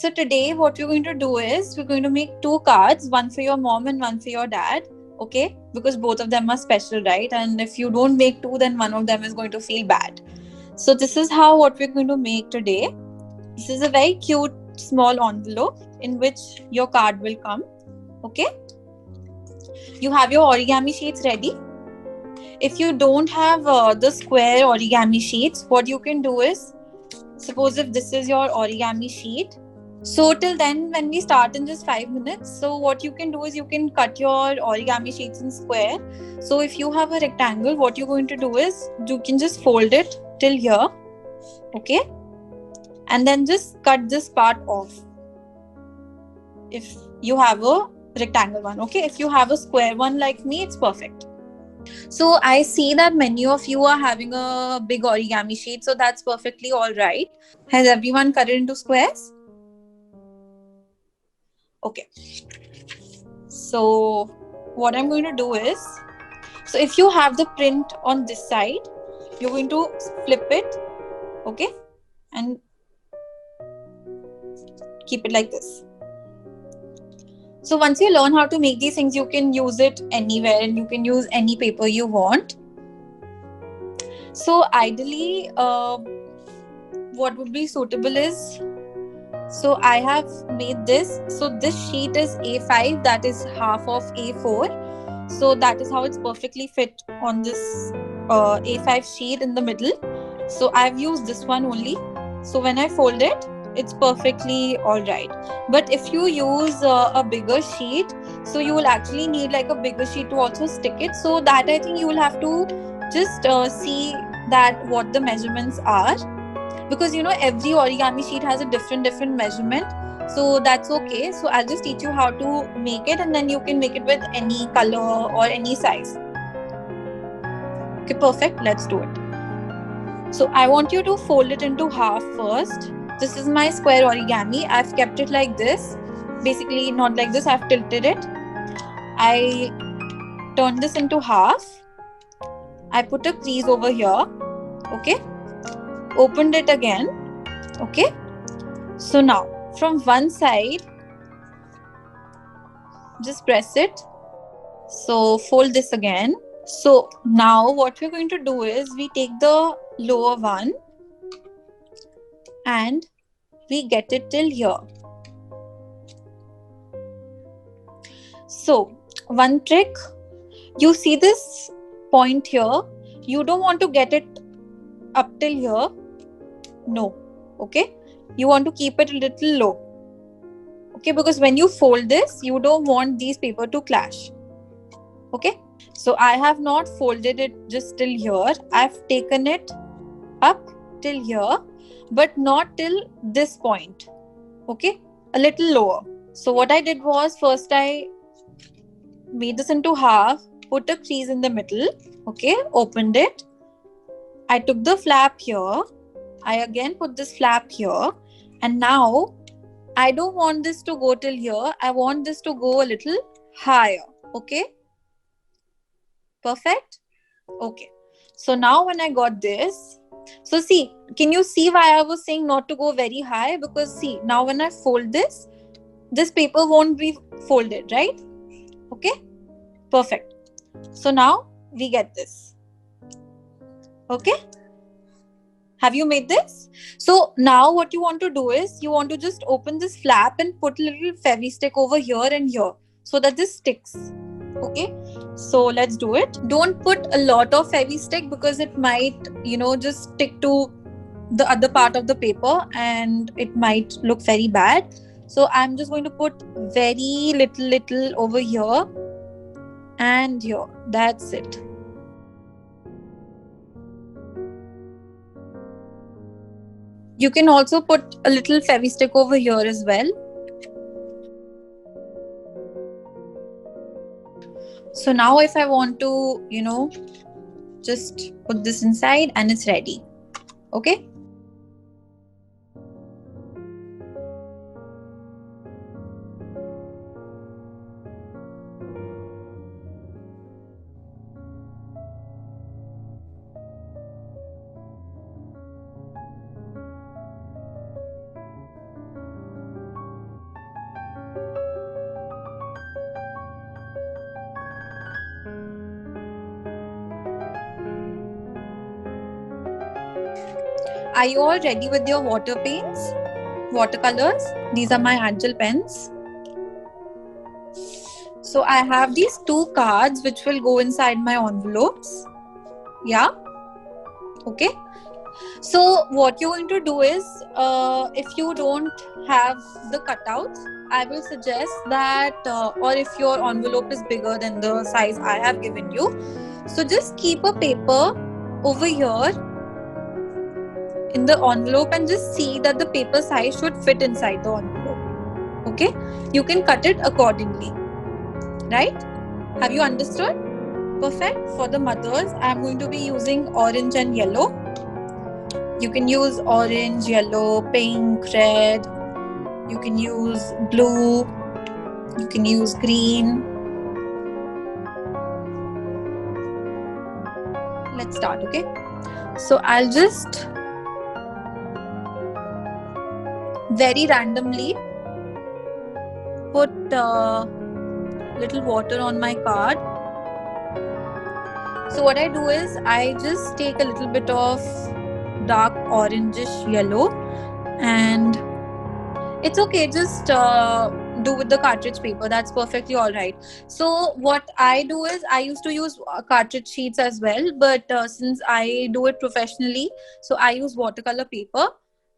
So today what we're going to do is we're going to make two cards, one for your mom and one for your dad. Okay, because both of them are special, right? And if you don't make two, then one of them is going to feel bad. So this is how what we're going to make today. This is a very cute small envelope in which your card will come. Okay, you have your origami sheets ready. If you don't have the square origami sheets, what you can do is, suppose if this is your origami sheet, so till then when we start in just 5 minutes, so what you can do is you can cut your origami sheets in square. So if you have a rectangle, what you're going to do is you can just fold it till here. Okay, and then just cut this part off if you have a rectangle one. Okay, if you have a square one like me, it's perfect. So I see that many of you are having a big origami sheet, so that's perfectly all right. Has everyone cut it into squares? Okay. So what I'm going to do is, so if you have the print on this side, you're going to flip it, okay, and keep it like this. So once you learn how to make these things, you can use it anywhere and you can use any paper you want. So ideally, what would be suitable is, so I have made this. So this sheet is A5, that is half of A4. So that is how it's perfectly fit on this A5 sheet in the middle. So I've used this one only. So when I fold it, it's perfectly all right. But if you use a bigger sheet, so you will actually need like a bigger sheet to also stick it. So that I think you will have to just see that what the measurements are, because you know every origami sheet has a different measurement. So that's okay. So I'll just teach you how to make it, and then you can make it with any color or any size. Okay, perfect. Let's do it. So I want you to fold it into half first. This is my square origami. I've kept it like this. Basically not like this, I've tilted it. I turned this into half. I put a crease over here. Okay, opened it again. Okay, so now from one side, just press it. So fold this again. So now what we're going to do is we take the lower one and we get it till here. So one trick, you see this point here, you don't want to get it up till here. No. Okay, you want to keep it a little low. Okay, because when you fold this, you don't want these paper to clash. Okay, so I have not folded it just till here. I've taken it up till here, but not till this point. Okay, a little lower. So what I did was, first I made this into half, put a crease in the middle. Okay, opened it. I took the flap here. I again put this flap here. And now I don't want this to go till here. I want this to go a little higher. Okay, perfect. Okay, so now when I got this, so see, can you see why I was saying not to go very high? Because see, now when I fold this paper won't be folded, right? Okay, perfect. So now we get this. Okay, have you made this? So now what you want to do is you want to just open this flap and put a little fevi stick over here and here so that this sticks. Okay, so let's do it. Don't put a lot of fevi stick because it might, just stick to the other part of the paper and it might look very bad. So I'm just going to put very little over here and here. That's it. You can also put a little fevi stick over here as well. So now if I want to, just put this inside and it's ready. Okay. Are you all ready with your water paints? Watercolors? These are my Angel pens. So I have these 2 cards which will go inside my envelopes. Yeah? Okay. So what you're going to do is, if you don't have the cutouts, I will suggest that, or if your envelope is bigger than the size I have given you, so just keep a paper over here in the envelope and just see that the paper size should fit inside the envelope. Okay? You can cut it accordingly. Right? Have you understood? Perfect. For the mothers, I'm going to be using orange and yellow. You can use orange, yellow, pink, red. You can use blue. You can use green. Let's start, okay? So I'll just very randomly put little water on my card. So what I do is I just take a little bit of dark orangish yellow, and it's okay, just do with the cartridge paper. That's perfectly all right. So what I do is I used to use cartridge sheets as well, but since I do it professionally, so I use watercolor paper.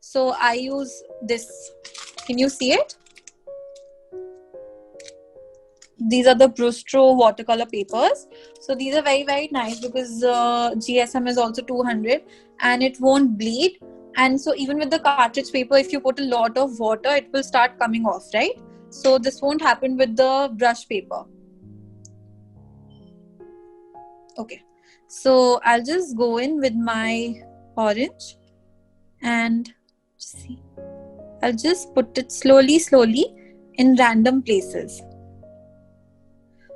So I use this. Can you see it? These are the Brustro watercolor papers. So these are very, very nice because GSM is also 200 and it won't bleed. And so even with the cartridge paper, if you put a lot of water, it will start coming off, right? So this won't happen with the brush paper. Okay. So I'll just go in with my orange and see. I'll just put it slowly, slowly in random places.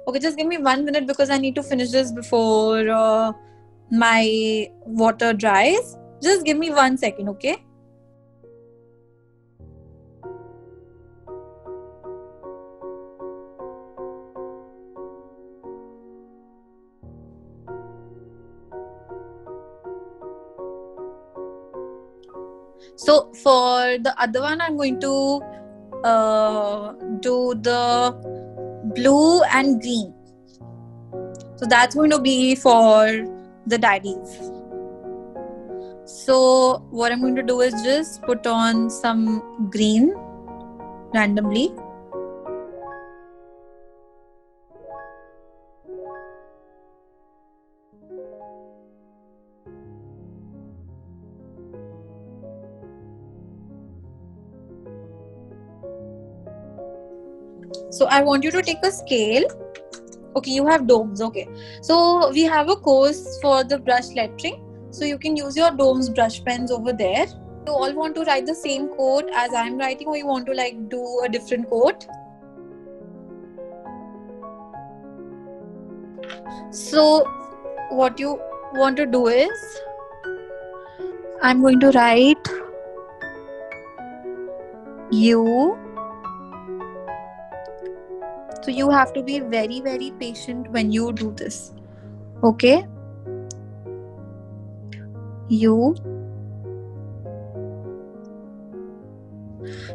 Okay, just give me 1 minute because I need to finish this before my water dries. Just give me 1 second, okay? So for the other one, I'm going to do the blue and green. So that's going to be for the daddies. So what I'm going to do is just put on some green randomly. So I want you to take a scale. Okay, you have domes. Okay. So we have a course for the brush lettering. So you can use your domes brush pens over there. You all want to write the same quote as I'm writing, or you want to like do a different quote? So what you want to do is, I'm going to write you. So you have to be very, very patient when you do this. Okay? You.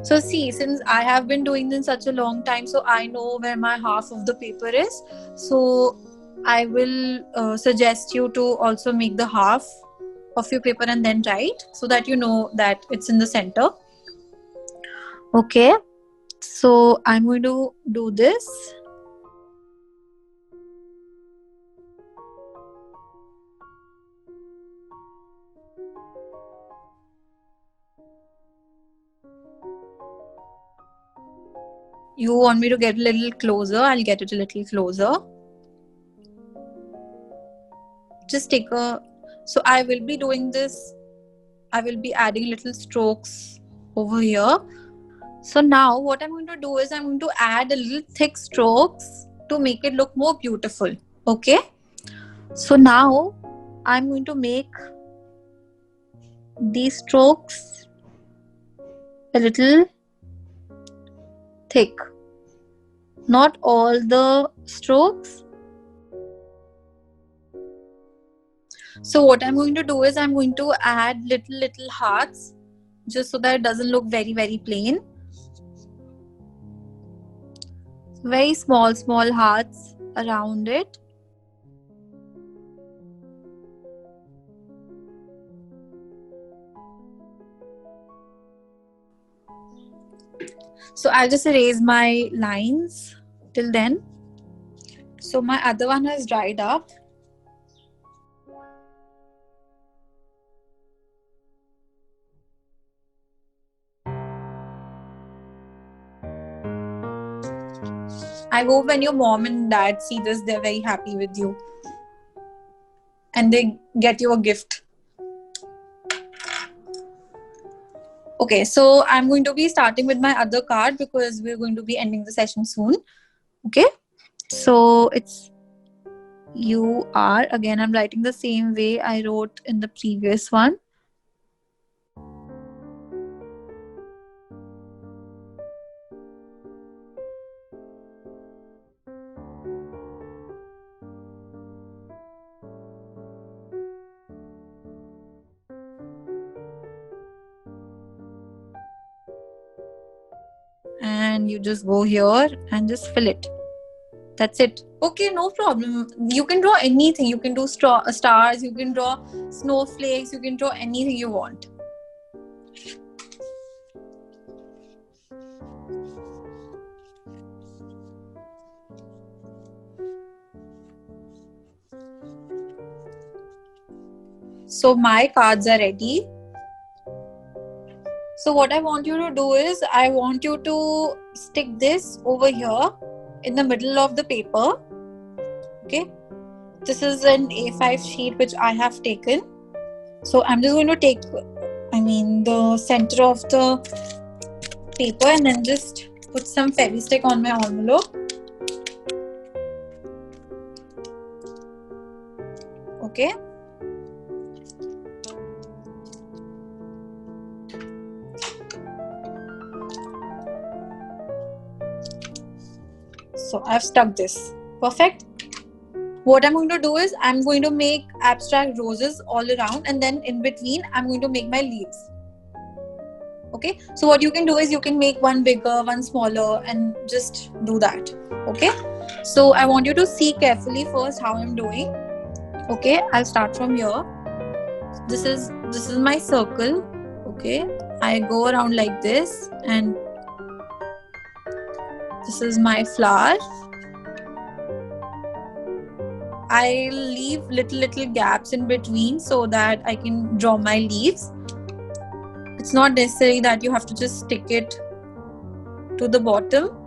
So see, since I have been doing this such a long time, so I know where my half of the paper is. So I will suggest you to also make the half of your paper and then write, so that you know that it's in the center. Okay. So I'm going to do this. You want me to get a little closer? I'll get it a little closer. Just take a... So I will be doing this. I will be adding little strokes over here. So now what I'm going to do is I'm going to add a little thick strokes to make it look more beautiful. Okay. So now I'm going to make these strokes a little thick. Not all the strokes. So what I'm going to do is I'm going to add little hearts just so that it doesn't look very plain. Very small hearts around it. So I'll just erase my lines till then. So my other one has dried up. I hope when your mom and dad see this, they're very happy with you. And they get you a gift. Okay, so I'm going to be starting with my other card because we're going to be ending the session soon. Okay, so it's you are. Again, I'm writing the same way I wrote in the previous one. And you just go here and just fill it. That's it. Okay, no problem. You can draw anything. You can do stars, you can draw snowflakes, you can draw anything you want. So my cards are ready. So what I want you to do is I want you to stick this over here in the middle of the paper. Okay. This is an A5 sheet which I have taken. So I'm just going to take, the center of the paper and then just put some Fevistick on my envelope. Okay. So I've stuck this. Perfect. What I'm going to do is I'm going to make abstract roses all around, and then in between I'm going to make my leaves. Okay. So what you can do is you can make one bigger, one smaller, and just do that. Okay. So I want you to see carefully first how I'm doing. Okay. I'll start from here. This is my circle. Okay. I go around like this, and this is my flower. I'll leave little gaps in between so that I can draw my leaves. It's not necessary that you have to just stick it to the bottom.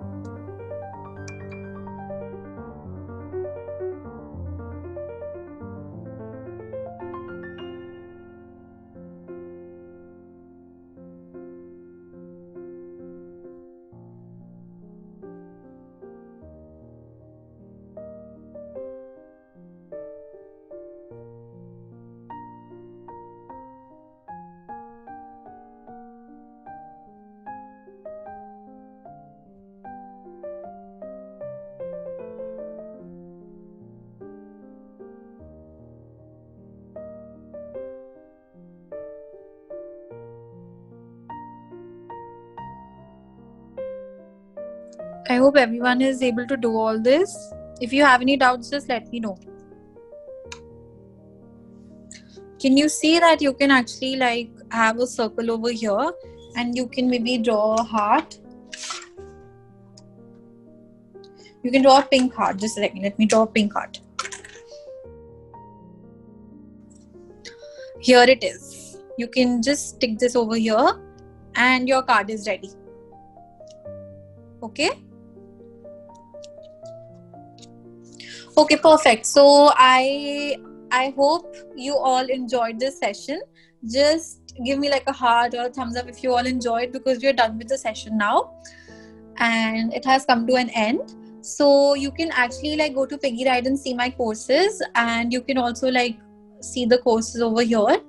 I hope everyone is able to do all this. If you have any doubts, just let me know. Can you see that you can actually have a circle over here and you can maybe draw a heart? You can draw a pink heart. Just a second. Let me draw a pink heart. Here it is. You can just stick this over here and your card is ready. Okay? Okay, perfect. So I hope you all enjoyed this session. Just give me a heart or a thumbs up if you all enjoyed, because we're done with the session now and it has come to an end. So you can actually go to Piggy Ride and see my courses, and you can also see the courses over here.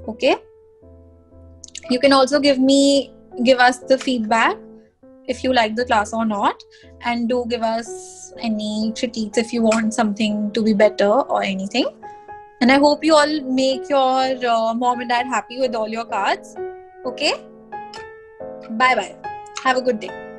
Okay. You can also give us the feedback if you like the class or not, and do give us any critiques if you want something to be better or anything. And I hope you all make your mom and dad happy with all your cards. Okay? Bye bye. Have a good day.